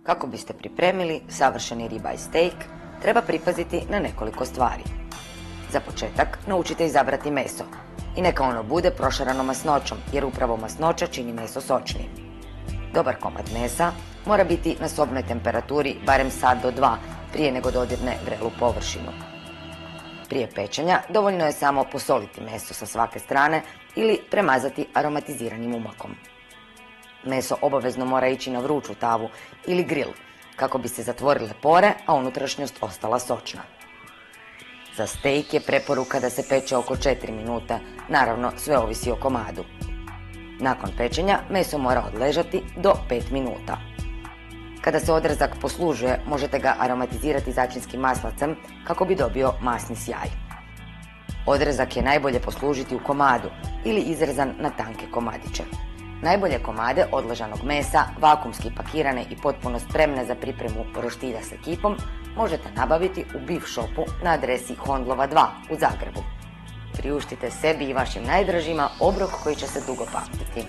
Kako biste pripremili savršeni ribeye steak, treba pripaziti na nekoliko stvari. Za početak, naučite izabrati meso i neka ono bude prošarano masnoćom, jer upravo masnoća čini meso sočnijim. Dobar komad mesa mora biti na sobnoj temperaturi barem sat do 2 prije nego dodirne vrelu površinu. Prije pečenja dovoljno je samo posoliti meso sa svake strane ili premazati aromatiziranim umakom. Meso obavezno mora ići na vruću tavu ili grill kako bi se zatvorile pore, a unutrašnjost ostala sočna. Za steak je preporuka da se peče oko 4 minuta, naravno sve ovisi o komadu. Nakon pečenja meso mora odležati do 5 minuta. Kada se odrezak poslužuje, možete ga aromatizirati začinskim maslacem kako bi dobio masni sjaj. Odrezak je najbolje poslužiti u komadu ili izrezan na tanke komadiće. Najbolje komade odležanog mesa, vakumski pakirane i potpuno spremne za pripremu roštilja s ekipom, možete nabaviti u beef shopu na adresi Hondlova 2 u Zagrebu. Priuštite sebi i vašim najdražima obrok koji će se dugo pamtiti.